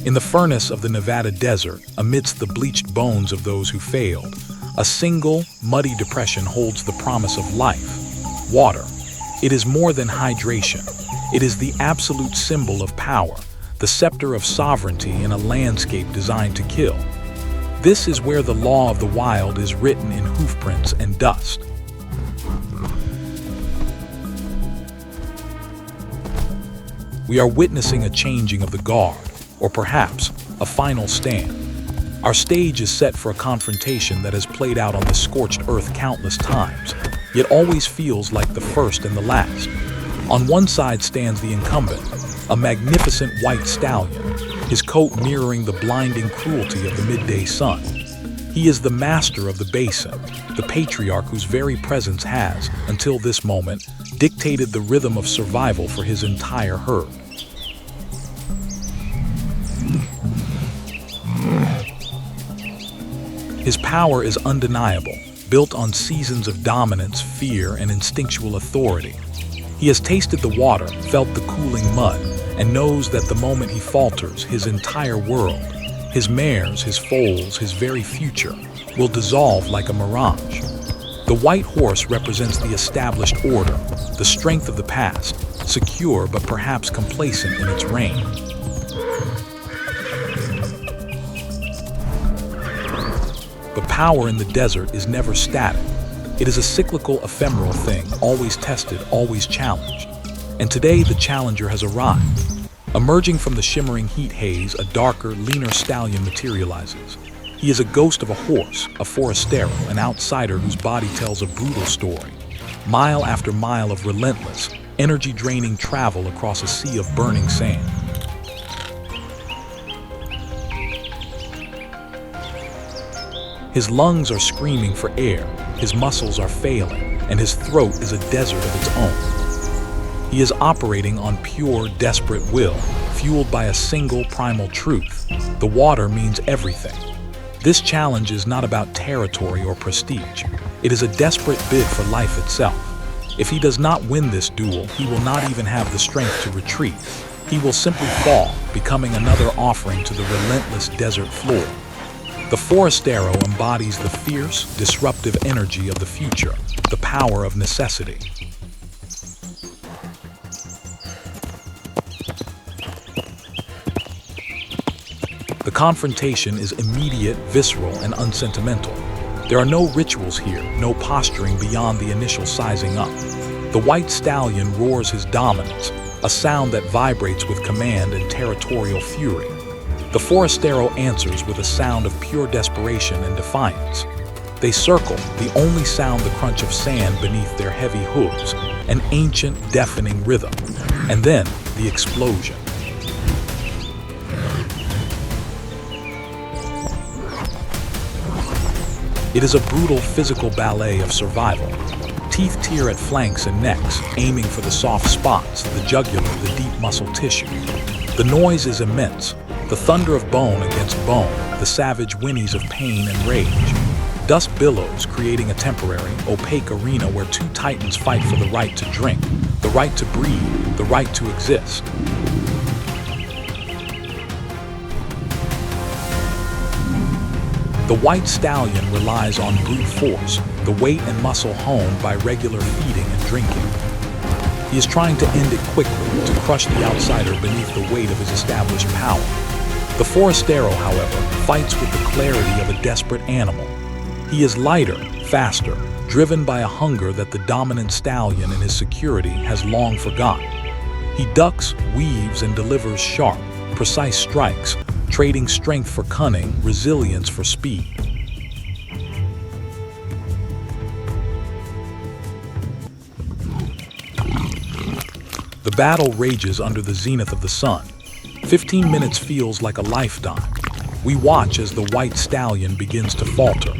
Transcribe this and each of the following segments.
In the furnace of the Nevada desert, amidst the bleached bones of those who failed, a single, muddy depression holds the promise of life: water. It is more than hydration. It is the absolute symbol of power, the scepter of sovereignty in a landscape designed to kill. This is where the law of the wild is written in hoofprints and dust. We are witnessing a changing of the guard, or perhaps a final stand. Our stage is set for a confrontation that has played out on this scorched earth countless times, yet always feels like the first and the last. On one side stands the incumbent, a magnificent white stallion, his coat mirroring the blinding cruelty of the midday sun. He is the master of the basin, the patriarch whose very presence has, until this moment, dictated the rhythm of survival for his entire herd. His power is undeniable, built on seasons of dominance, fear, and instinctual authority. He has tasted the water, felt the cooling mud, and knows that the moment he falters, his entire world, his mares, his foals, his very future, will dissolve like a mirage. The white horse represents the established order, the strength of the past, secure but perhaps complacent in its reign. But power in the desert is never static. It is a cyclical, ephemeral thing, always tested, always challenged. And today the challenger has arrived. Emerging from the shimmering heat haze, a darker, leaner stallion materializes. He is a ghost of a horse, a forastero, an outsider whose body tells a brutal story. Mile after mile of relentless, energy-draining travel across a sea of burning sand. His lungs are screaming for air, his muscles are failing, and his throat is a desert of its own. He is operating on pure, desperate will, fueled by a single primal truth. The water means everything. This challenge is not about territory or prestige. It is a desperate bid for life itself. If he does not win this duel, he will not even have the strength to retreat. He will simply fall, becoming another offering to the relentless desert floor. The forastero embodies the fierce, disruptive energy of the future, the power of necessity. The confrontation is immediate, visceral, and unsentimental. There are no rituals here, no posturing beyond the initial sizing up. The white stallion roars his dominance, a sound that vibrates with command and territorial fury. The forastero answers with a sound of pure desperation and defiance. They circle, the only sound the crunch of sand beneath their heavy hooves, an ancient, deafening rhythm. And then, the explosion. It is a brutal physical ballet of survival. Teeth tear at flanks and necks, aiming for the soft spots, the jugular, the deep muscle tissue. The noise is immense. The thunder of bone against bone, the savage whinnies of pain and rage. Dust billows, creating a temporary, opaque arena where two titans fight for the right to drink, the right to breathe, the right to exist. The white stallion relies on brute force, the weight and muscle honed by regular feeding and drinking. He is trying to end it quickly, to crush the outsider beneath the weight of his established power. The forastero, however, fights with the clarity of a desperate animal. He is lighter, faster, driven by a hunger that the dominant stallion in his security has long forgotten. He ducks, weaves, and delivers sharp, precise strikes, trading strength for cunning, resilience for speed. The battle rages under the zenith of the sun. 15 minutes feels like a lifetime. We watch as the white stallion begins to falter.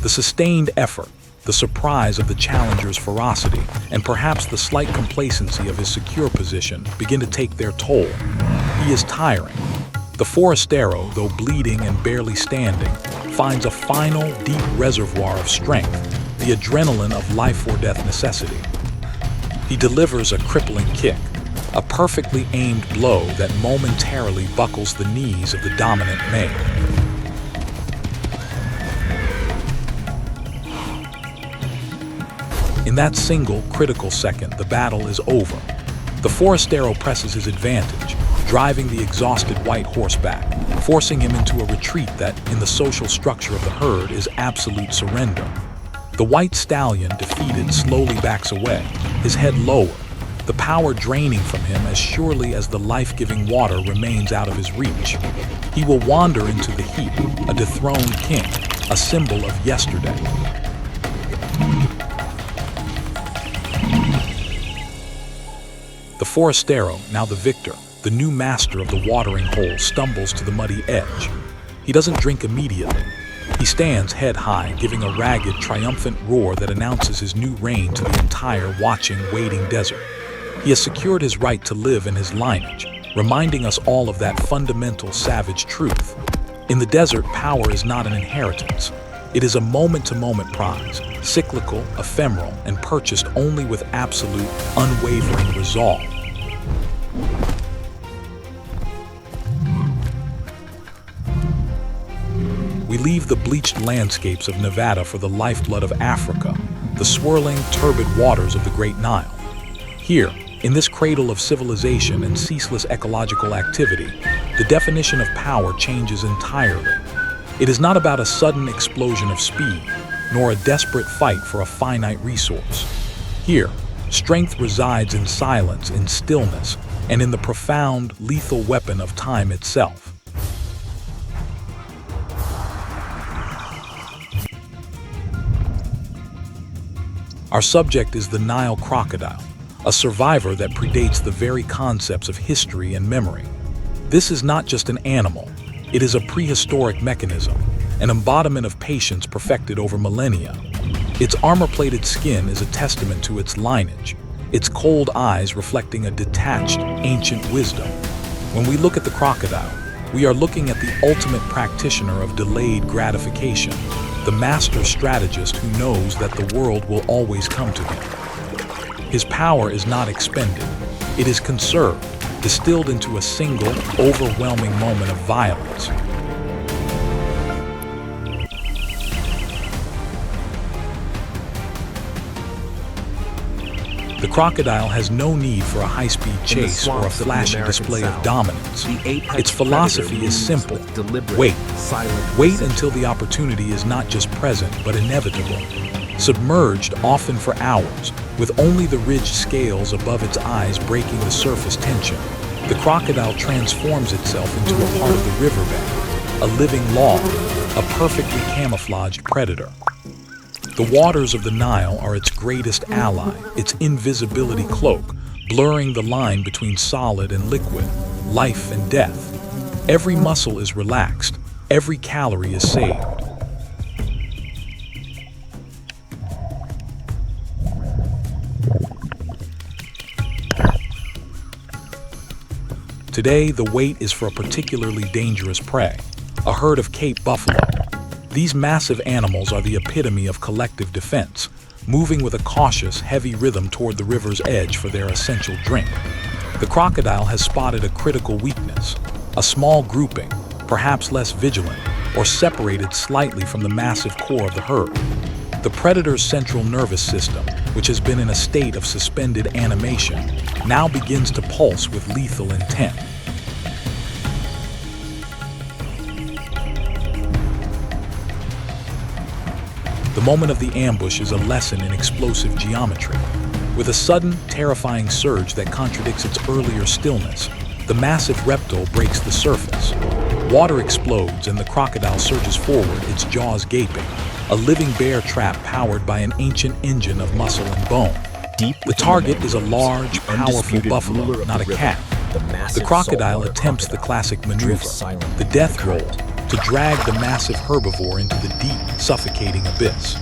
The sustained effort, the surprise of the challenger's ferocity, and perhaps the slight complacency of his secure position begin to take their toll. He is tiring. The forastero, though bleeding and barely standing, finds a final, deep reservoir of strength, the adrenaline of life-or-death necessity. He delivers a crippling kick. a perfectly aimed blow that momentarily buckles the knees of the dominant male. In that single critical second, the battle is over. The forastero presses his advantage, driving the exhausted white horse back, forcing him into a retreat that, in the social structure of the herd, is absolute surrender. The white stallion, defeated, slowly backs away, his head lower, the power draining from him as surely as the life-giving water remains out of his reach. He will wander into the heat, a dethroned king, a symbol of yesterday. The forastero, now the victor, the new master of the watering hole, stumbles to the muddy edge. He doesn't drink immediately. He stands head high, giving a ragged, triumphant roar that announces his new reign to the entire watching, waiting desert. He has secured his right to live in his lineage, reminding us all of that fundamental savage truth. In the desert, power is not an inheritance. It is a moment-to-moment prize, cyclical, ephemeral, and purchased only with absolute, unwavering resolve. We leave the bleached landscapes of Nevada for the lifeblood of Africa, the swirling, turbid waters of the Great Nile. Here, in this cradle of civilization and ceaseless ecological activity, the definition of power changes entirely. It is not about a sudden explosion of speed, nor a desperate fight for a finite resource. Here, strength resides in silence, in stillness, and in the profound, lethal weapon of time itself. Our subject is the Nile crocodile, a survivor that predates the very concepts of history and memory. This is not just an animal, it is a prehistoric mechanism, an embodiment of patience perfected over millennia. Its armor-plated skin is a testament to its lineage, its cold eyes reflecting a detached, ancient wisdom. When we look at the crocodile, we are looking at the ultimate practitioner of delayed gratification, the master strategist who knows that the world will always come to him. His power is not expended, it is conserved, distilled into a single, overwhelming moment of violence. The crocodile has no need for a high-speed chase or a flashy display of dominance. Its philosophy is simple. Wait. Wait until the opportunity is not just present, but inevitable. Submerged, often for hours, with only the ridged scales above its eyes breaking the surface tension, the crocodile transforms itself into a part of the riverbed, a living log, a perfectly camouflaged predator. The waters of the Nile are its greatest ally, its invisibility cloak, blurring the line between solid and liquid, life and death. Every muscle is relaxed, every calorie is saved. Today, the wait is for a particularly dangerous prey, a herd of Cape buffalo. These massive animals are the epitome of collective defense, moving with a cautious, heavy rhythm toward the river's edge for their essential drink. The crocodile has spotted a critical weakness, a small grouping, perhaps less vigilant, or separated slightly from the massive core of the herd. The predator's central nervous system, which has been in a state of suspended animation, now begins to pulse with lethal intent. The moment of the ambush is a lesson in explosive geometry. With a sudden, terrifying surge that contradicts its earlier stillness, the massive reptile breaks the surface. Water explodes and the crocodile surges forward, its jaws gaping, a living bear trap powered by an ancient engine of muscle and bone. The target is a large, powerful buffalo, not a cat. The crocodile attempts the classic maneuver, the death roll, to drag the massive herbivore into the deep, suffocating abyss.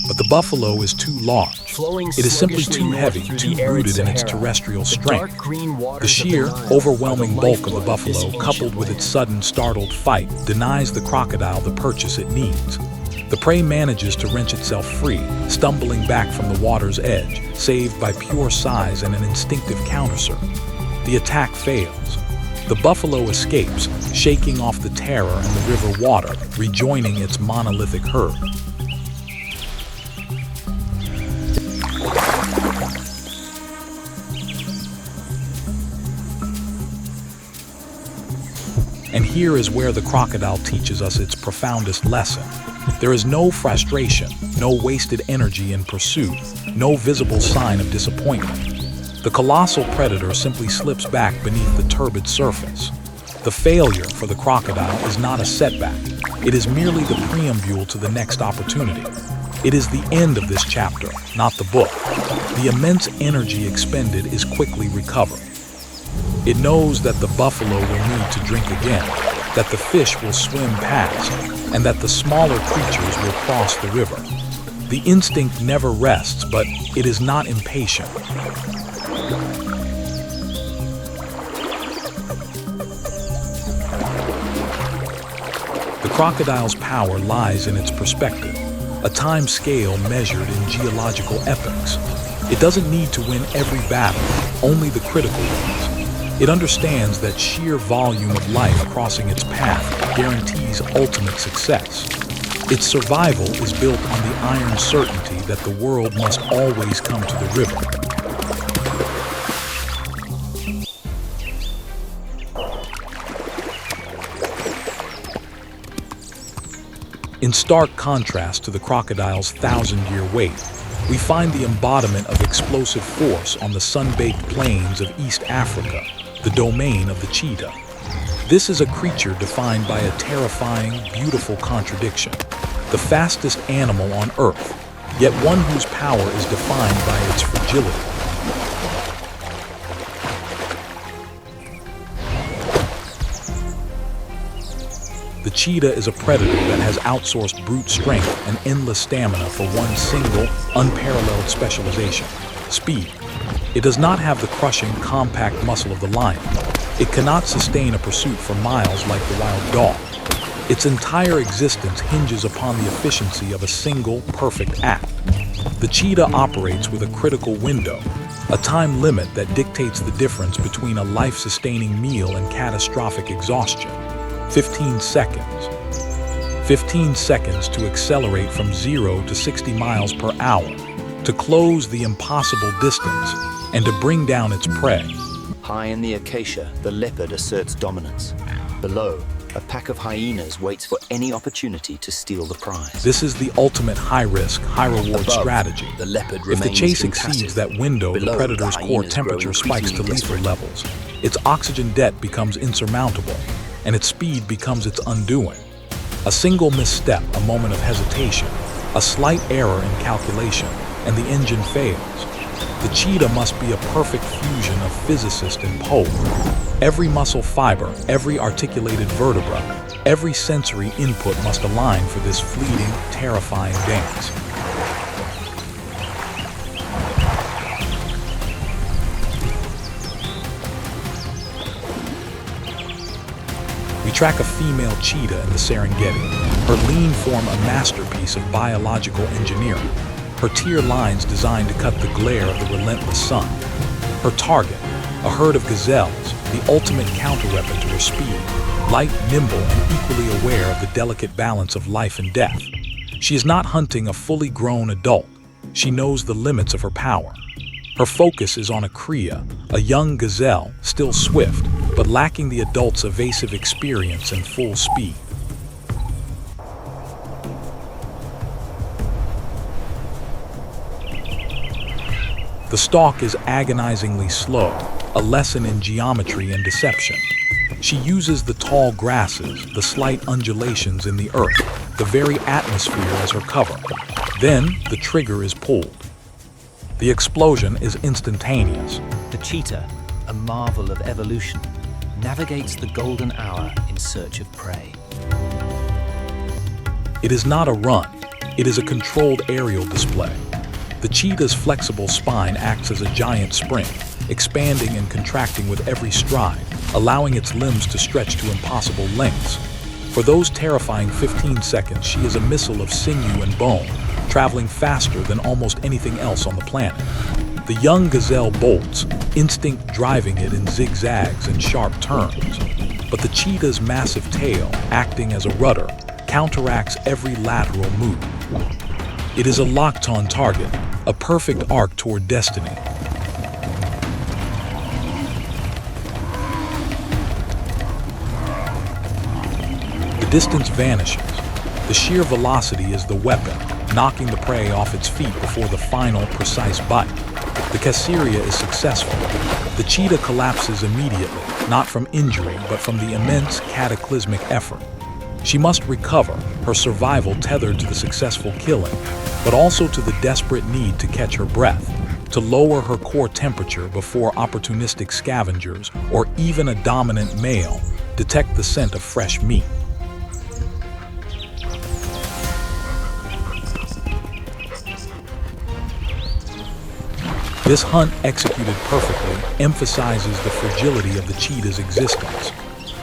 But the buffalo is too large. It is simply too heavy, too rooted in its terrestrial strength. The sheer, overwhelming bulk of the buffalo, coupled with its sudden, startled fight, denies the crocodile the purchase it needs. The prey manages to wrench itself free, stumbling back from the water's edge, saved by pure size and an instinctive countersurf. The attack fails. The buffalo escapes, shaking off the terror and the river water, rejoining its monolithic herd. And here is where the crocodile teaches us its profoundest lesson. There is no frustration, no wasted energy in pursuit, no visible sign of disappointment. The colossal predator simply slips back beneath the turbid surface. The failure for the crocodile is not a setback. It is merely the preambule to the next opportunity. It is the end of this chapter, not the book. The immense energy expended is quickly recovered. It knows that the buffalo will need to drink again, that the fish will swim past, and that the smaller creatures will cross the river. The instinct never rests, but it is not impatient. The crocodile's power lies in its perspective, a time scale measured in geological epochs. It doesn't need to win every battle, only the critical ones. It understands that sheer volume of life crossing its path guarantees ultimate success. Its survival is built on the iron certainty that the world must always come to the river. In stark contrast to the crocodile's 1,000-year wait, we find the embodiment of explosive force on the sun-baked plains of East Africa, the domain of the cheetah. This is a creature defined by a terrifying, beautiful contradiction. The fastest animal on Earth, yet one whose power is defined by its fragility. The cheetah is a predator that has outsourced brute strength and endless stamina for one single, unparalleled specialization: speed. It does not have the crushing, compact muscle of the lion. It cannot sustain a pursuit for miles like the wild dog. Its entire existence hinges upon the efficiency of a single, perfect act. The cheetah operates with a critical window, a time limit that dictates the difference between a life-sustaining meal and catastrophic exhaustion. 15 seconds. 15 seconds to accelerate from 0 to 60 miles per hour, to close the impossible distance, and to bring down its prey. High in the acacia, the leopard asserts dominance. Below, a pack of hyenas waits for any opportunity to steal the prize. This is the ultimate high-risk, high-reward Above, strategy. the leopard If the remains chase impassive. exceeds that window, Below, the predator's the core hyenas temperature grow spikes to lethal increasingly levels. Its oxygen debt becomes insurmountable, and its speed becomes its undoing. A single misstep, a moment of hesitation, a slight error in calculation, and the engine fails. The cheetah must be a perfect fusion of physicist and poet. Every muscle fiber, every articulated vertebra, every sensory input must align for this fleeting, terrifying dance. We track a female cheetah in the Serengeti, her lean form a masterpiece of biological engineering, her tear lines designed to cut the glare of the relentless sun. Her target, a herd of gazelles, the ultimate counterweapon to her speed, light, nimble, and equally aware of the delicate balance of life and death. She is not hunting a fully grown adult. She knows the limits of her power. Her focus is on a cria, a young gazelle, still swift, but lacking the adult's evasive experience and full speed. The stalk is agonizingly slow, a lesson in geometry and deception. She uses the tall grasses, the slight undulations in the earth, the very atmosphere as her cover. Then the trigger is pulled. The explosion is instantaneous. The cheetah, a marvel of evolution, navigates the golden hour in search of prey. It is not a run. It is a controlled aerial display. The cheetah's flexible spine acts as a giant spring, expanding and contracting with every stride, allowing its limbs to stretch to impossible lengths. For those terrifying 15 seconds, she is a missile of sinew and bone, traveling faster than almost anything else on the planet. The young gazelle bolts, instinct driving it in zigzags and sharp turns. But the cheetah's massive tail, acting as a rudder, counteracts every lateral move. It is a locked-on target, a perfect arc toward destiny. The distance vanishes. The sheer velocity is the weapon, knocking the prey off its feet before the final, precise bite. The Caesarea is successful. The cheetah collapses immediately, not from injury, but from the immense, cataclysmic effort. She must recover, her survival tethered to the successful killing, but also to the desperate need to catch her breath, to lower her core temperature before opportunistic scavengers, or even a dominant male, detect the scent of fresh meat. This hunt, executed perfectly, emphasizes the fragility of the cheetah's existence.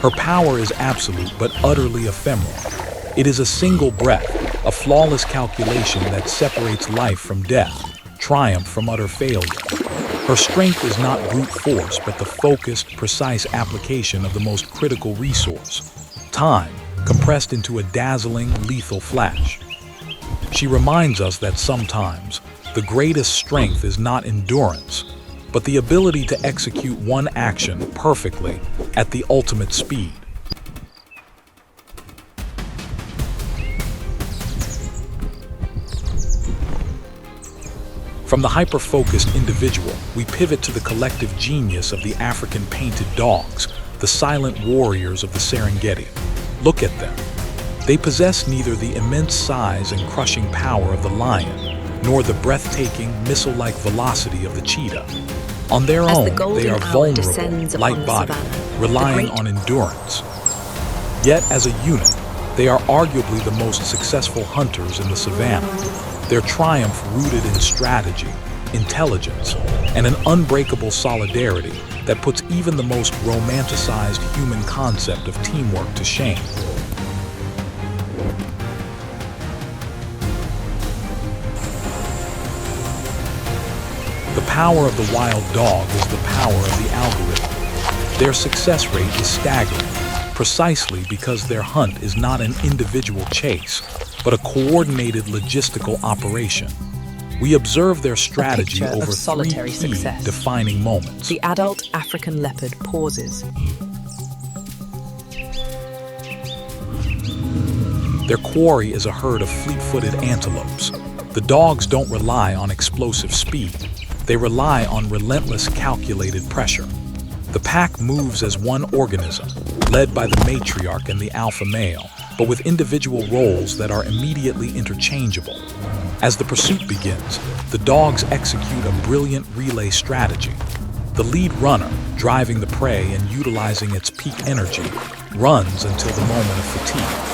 Her power is absolute but utterly ephemeral. It is a single breath, a flawless calculation that separates life from death, triumph from utter failure. Her strength is not brute force, but the focused, precise application of the most critical resource, time, compressed into a dazzling, lethal flash. She reminds us that sometimes, the greatest strength is not endurance, but the ability to execute one action perfectly at the ultimate speed. From the hyper-focused individual, we pivot to the collective genius of the African painted dogs, the silent warriors of the Serengeti. Look at them. They possess neither the immense size and crushing power of the lion, nor the breathtaking, missile-like velocity of the cheetah. On their own, they are vulnerable, light-bodied, relying on endurance. Yet, as a unit, they are arguably the most successful hunters in the savannah. Their triumph rooted in strategy, intelligence, and an unbreakable solidarity that puts even the most romanticized human concept of teamwork to shame. The power of the wild dog is the power of the algorithm. Their success rate is staggering, precisely because their hunt is not an individual chase, but a coordinated logistical operation. We observe their strategy over three key defining moments. The adult African leopard pauses. Their quarry is a herd of fleet-footed antelopes. The dogs don't rely on explosive speed. They rely on relentless, calculated pressure. The pack moves as one organism, led by the matriarch and the alpha male, but with individual roles that are immediately interchangeable. As the pursuit begins, the dogs execute a brilliant relay strategy. The lead runner, driving the prey and utilizing its peak energy, runs until the moment of fatigue.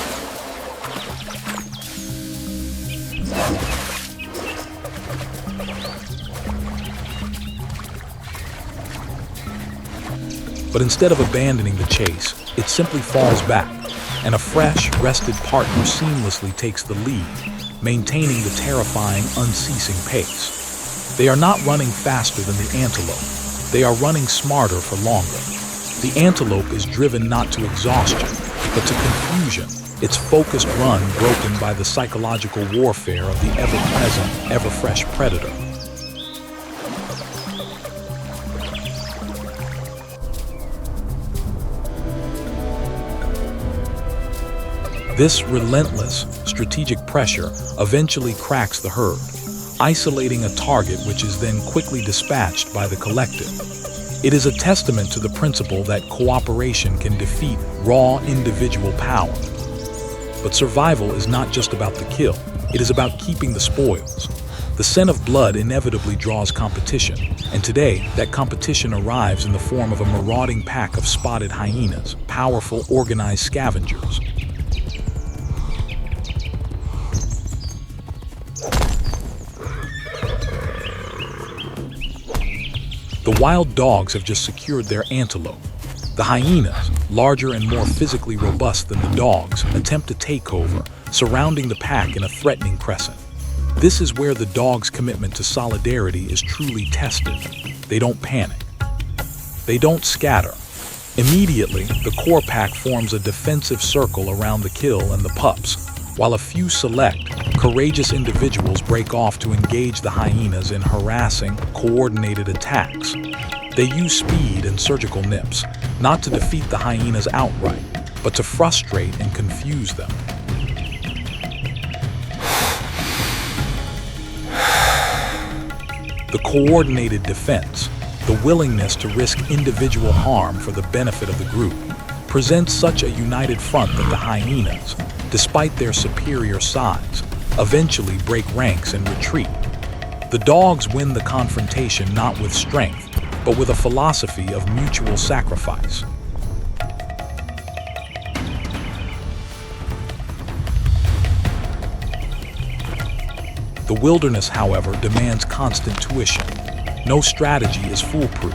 But instead of abandoning the chase, it simply falls back, and a fresh, rested partner seamlessly takes the lead, maintaining the terrifying, unceasing pace. They are not running faster than the antelope. They are running smarter for longer. The antelope is driven not to exhaustion, but to confusion, its focused run broken by the psychological warfare of the ever-present, ever-fresh predator. This relentless, strategic pressure eventually cracks the herd, isolating a target which is then quickly dispatched by the collective. It is a testament to the principle that cooperation can defeat raw individual power. But survival is not just about the kill, it is about keeping the spoils. The scent of blood inevitably draws competition, and today that competition arrives in the form of a marauding pack of spotted hyenas, powerful, organized scavengers. The wild dogs have just secured their antelope. The hyenas, larger and more physically robust than the dogs, attempt to take over, surrounding the pack in a threatening crescent. This is where the dogs' commitment to solidarity is truly tested. They don't panic. They don't scatter. Immediately, the core pack forms a defensive circle around the kill and the pups, while a few select, courageous individuals break off to engage the hyenas in harassing, coordinated attacks. They use speed and surgical nips, not to defeat the hyenas outright, but to frustrate and confuse them. The coordinated defense, the willingness to risk individual harm for the benefit of the group, presents such a united front that the hyenas, despite their superior size, eventually break ranks and retreat. The dogs win the confrontation not with strength, but with a philosophy of mutual sacrifice. The wilderness, however, demands constant tuition. No strategy is foolproof.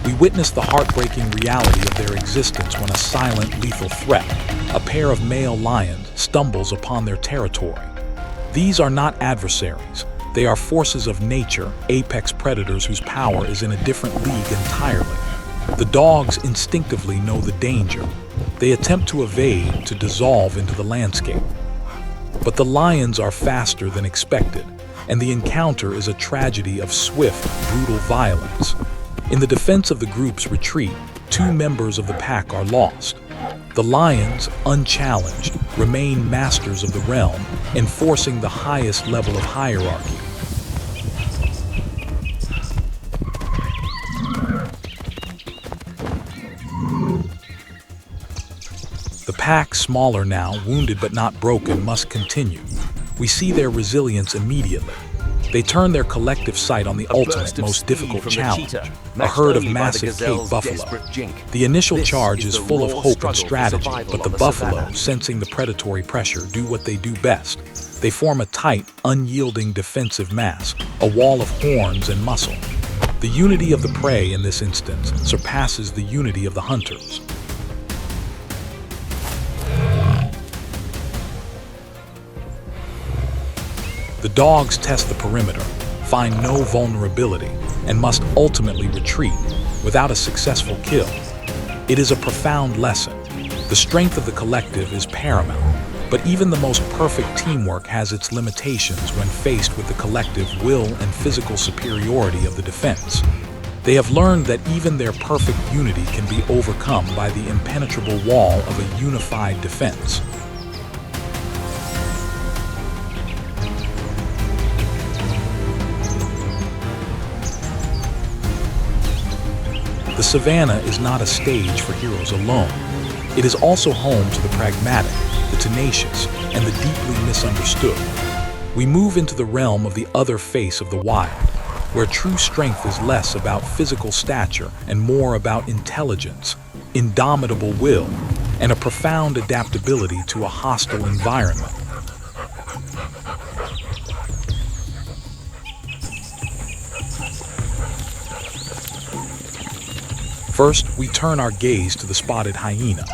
We witness the heartbreaking reality of their existence when a silent, lethal threat, a pair of male lions, stumbles upon their territory. These are not adversaries. They are forces of nature, apex predators whose power is in a different league entirely. The dogs instinctively know the danger. They attempt to evade, to dissolve into the landscape. But the lions are faster than expected, and the encounter is a tragedy of swift, brutal violence. In the defense of the group's retreat, 2 members of the pack are lost. The lions, unchallenged, remain masters of the realm, enforcing the highest level of hierarchy. The pack, smaller now, wounded but not broken, must continue. We see their resilience immediately. They turn their collective sight on the ultimate, most difficult challenge, a herd of massive Cape buffalo. The initial charge is full of hope and strategy, but the buffalo, sensing the predatory pressure, do what they do best. They form a tight, unyielding defensive mass, a wall of horns and muscle. The unity of the prey in this instance surpasses the unity of the hunters. The dogs test the perimeter, find no vulnerability, and must ultimately retreat without a successful kill. It is a profound lesson. The strength of the collective is paramount, but even the most perfect teamwork has its limitations when faced with the collective will and physical superiority of the defense. They have learned that even their perfect unity can be overcome by the impenetrable wall of a unified defense. The savannah is not a stage for heroes alone. It is also home to the pragmatic, the tenacious, and the deeply misunderstood. We move into the realm of the other face of the wild, where true strength is less about physical stature and more about intelligence, indomitable will, and a profound adaptability to a hostile environment. First, we turn our gaze to the spotted hyena.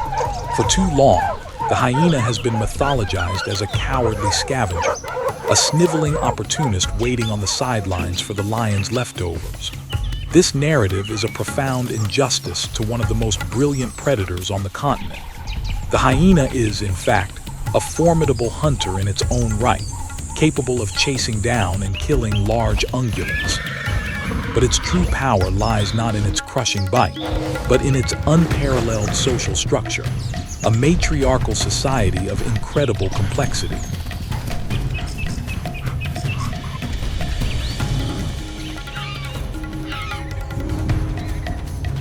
For too long, the hyena has been mythologized as a cowardly scavenger, a sniveling opportunist waiting on the sidelines for the lion's leftovers. This narrative is a profound injustice to one of the most brilliant predators on the continent. The hyena is, in fact, a formidable hunter in its own right, capable of chasing down and killing large ungulates. But its true power lies not in its crushing bite, but in its unparalleled social structure, a matriarchal society of incredible complexity.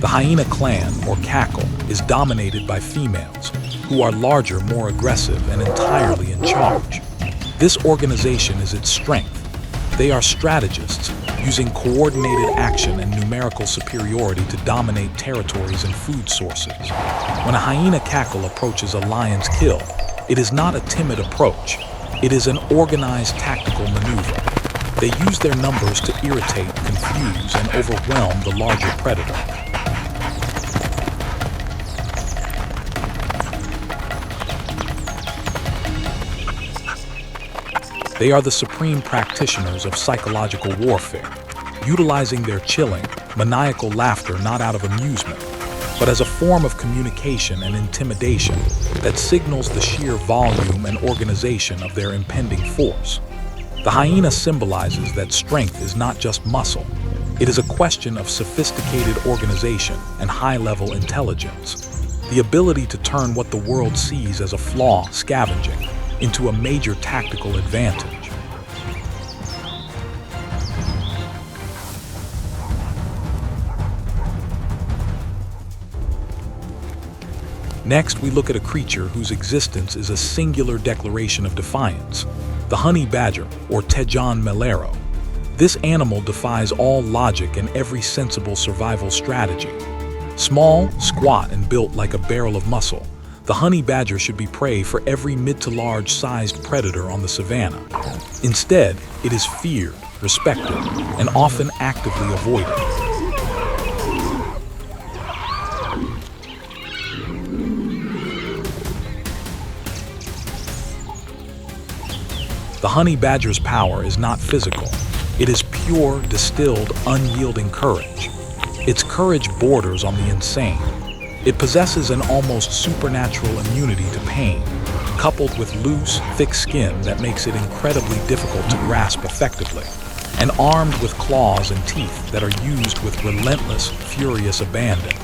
The hyena clan, or cackle, is dominated by females, who are larger, more aggressive, and entirely in charge. This organization is its strength. They are strategists, using coordinated action and numerical superiority to dominate territories and food sources. When a hyena cackle approaches a lion's kill, it is not a timid approach. It is an organized tactical maneuver. They use their numbers to irritate, confuse, and overwhelm the larger predator. They are the supreme practitioners of psychological warfare, utilizing their chilling, maniacal laughter not out of amusement, but as a form of communication and intimidation that signals the sheer volume and organization of their impending force. The hyena symbolizes that strength is not just muscle. It is a question of sophisticated organization and high-level intelligence. The ability to turn what the world sees as a flaw, scavenging, into a major tactical advantage. Next, we look at a creature whose existence is a singular declaration of defiance, the honey badger, or Tejon melero. This animal defies all logic and every sensible survival strategy. Small, squat, and built like a barrel of muscle, the honey badger should be prey for every mid to large sized predator on the savanna. Instead, it is feared, respected, and often actively avoided. The honey badger's power is not physical. It is pure, distilled, unyielding courage. Its courage borders on the insane. It possesses an almost supernatural immunity to pain, coupled with loose, thick skin that makes it incredibly difficult to grasp effectively, and armed with claws and teeth that are used with relentless, furious abandon.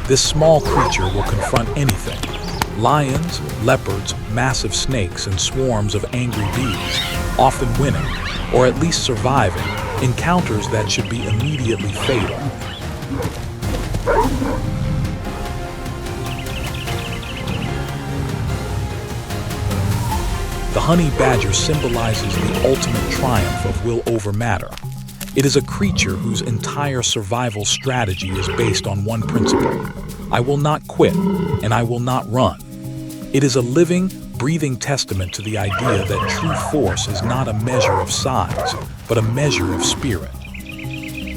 This small creature will confront anything: lions, leopards, massive snakes, and swarms of angry bees, often winning, or at least surviving, encounters that should be immediately fatal. The honey badger symbolizes the ultimate triumph of will over matter. It is a creature whose entire survival strategy is based on one principle: I will not quit, and I will not run. It is a living, breathing testament to the idea that true force is not a measure of size, but a measure of spirit.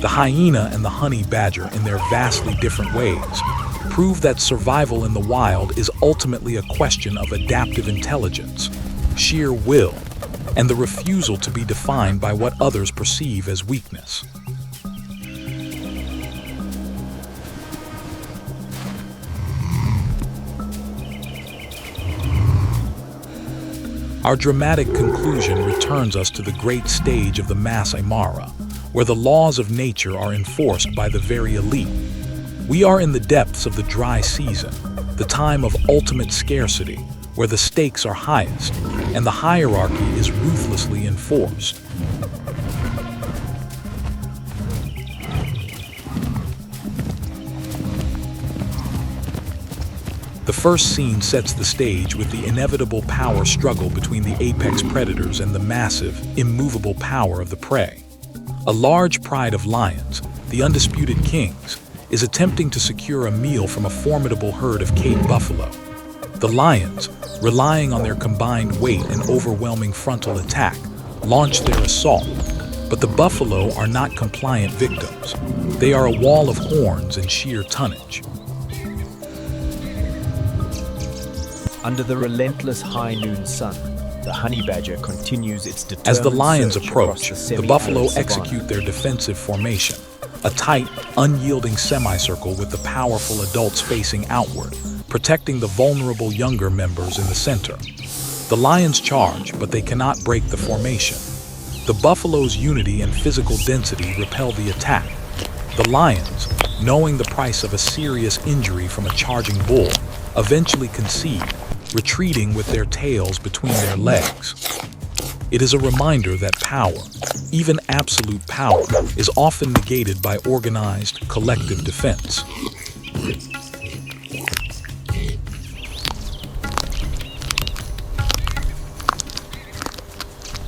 The hyena and the honey badger, in their vastly different ways, prove that survival in the wild is ultimately a question of adaptive intelligence, sheer will, and the refusal to be defined by what others perceive as weakness. Our dramatic conclusion returns us to the great stage of the Masái Mara, where the laws of nature are enforced by the very elite. We are in the depths of the dry season, the time of ultimate scarcity, where the stakes are highest, and the hierarchy is ruthlessly enforced. The first scene sets the stage with the inevitable power struggle between the apex predators and the massive, immovable power of the prey. A large pride of lions, the undisputed kings, is attempting to secure a meal from a formidable herd of Cape buffalo. The lions, relying on their combined weight and overwhelming frontal attack, launch their assault. But the buffalo are not compliant victims. They are a wall of horns and sheer tonnage. Under the relentless high noon sun, the honey badger continues its determined As the lions search approach, across the buffalo semi-arid execute their defensive formation, a tight, unyielding semicircle with the powerful adults facing outward, protecting the vulnerable younger members in the center. The lions charge, but they cannot break the formation. The buffalo's unity and physical density repel the attack. The lions, knowing the price of a serious injury from a charging bull, eventually concede, retreating with their tails between their legs. It is a reminder that power, even absolute power, is often negated by organized, collective defense.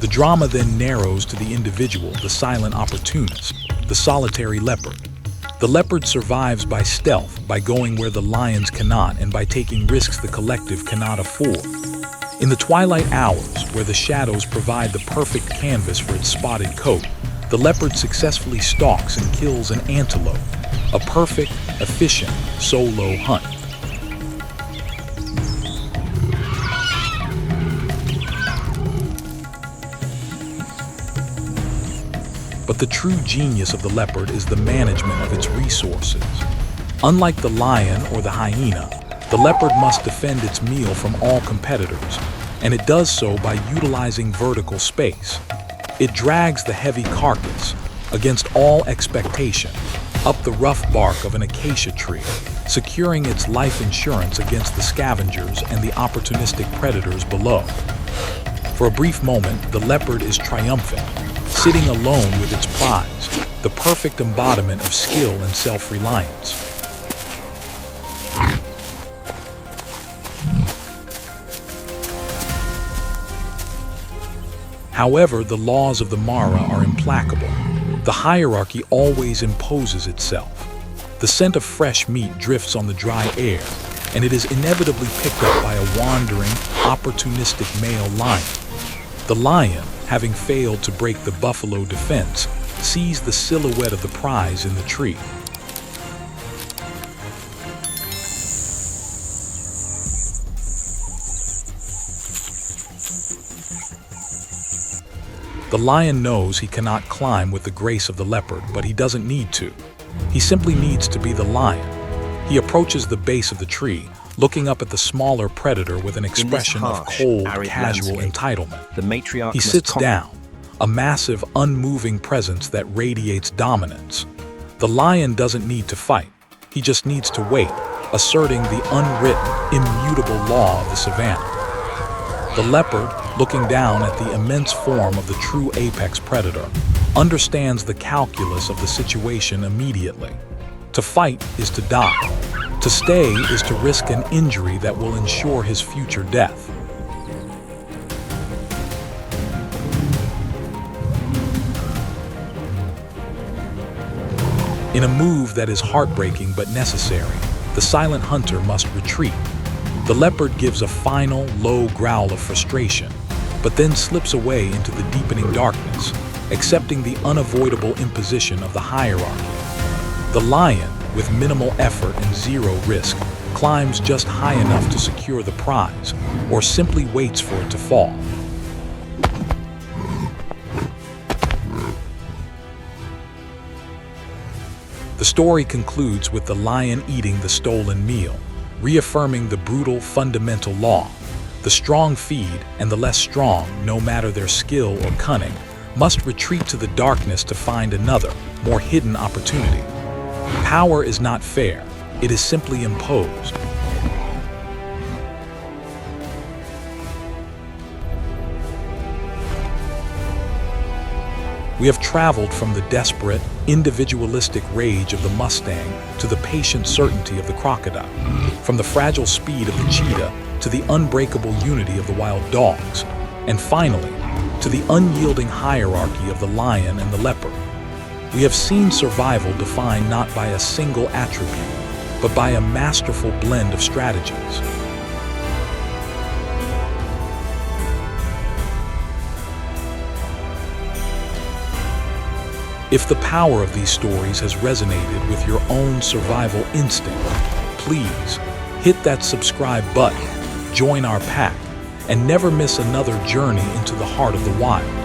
The drama then narrows to the individual, the silent opportunist, the solitary leopard. The leopard survives by stealth, by going where the lions cannot, and by taking risks the collective cannot afford. In the twilight hours, where the shadows provide the perfect canvas for its spotted coat, the leopard successfully stalks and kills an antelope, a perfect, efficient solo hunt. But the true genius of the leopard is the management of its resources. Unlike the lion or the hyena, the leopard must defend its meal from all competitors, and it does so by utilizing vertical space. It drags the heavy carcass, against all expectation, up the rough bark of an acacia tree, securing its life insurance against the scavengers and the opportunistic predators below. For a brief moment, the leopard is triumphant, sitting alone with its prize, the perfect embodiment of skill and self-reliance. However, the laws of the Mara are implacable. The hierarchy always imposes itself. The scent of fresh meat drifts on the dry air, and it is inevitably picked up by a wandering, opportunistic male lion. The lion, having failed to break the buffalo defense, sees the silhouette of the prize in the tree. The lion knows he cannot climb with the grace of the leopard, but he doesn't need to. He simply needs to be the lion. He approaches the base of the tree, looking up at the smaller predator with an expression of cold, casual entitlement. The matriarch He sits down, a massive, unmoving presence that radiates dominance. The lion doesn't need to fight. He just needs to wait, asserting the unwritten, immutable law of the savannah. The leopard, looking down at the immense form of the true apex predator, understands the calculus of the situation immediately. To fight is to die. To stay is to risk an injury that will ensure his future death. In a move that is heartbreaking but necessary, the silent hunter must retreat. The leopard gives a final, low growl of frustration, but then slips away into the deepening darkness, accepting the unavoidable imposition of the hierarchy. The lion, with minimal effort and zero risk, climbs just high enough to secure the prize, or simply waits for it to fall. The story concludes with the lion eating the stolen meal, reaffirming the brutal fundamental law. The strong feed, and the less strong, no matter their skill or cunning, must retreat to the darkness to find another, more hidden opportunity. Power is not fair, it is simply imposed. We have traveled from the desperate, individualistic rage of the Mustang to the patient certainty of the crocodile, from the fragile speed of the cheetah to the unbreakable unity of the wild dogs, and finally, to the unyielding hierarchy of the lion and the leopard. We have seen survival defined not by a single attribute, but by a masterful blend of strategies. If the power of these stories has resonated with your own survival instinct, please hit that subscribe button, join our pack, and never miss another journey into the heart of the wild.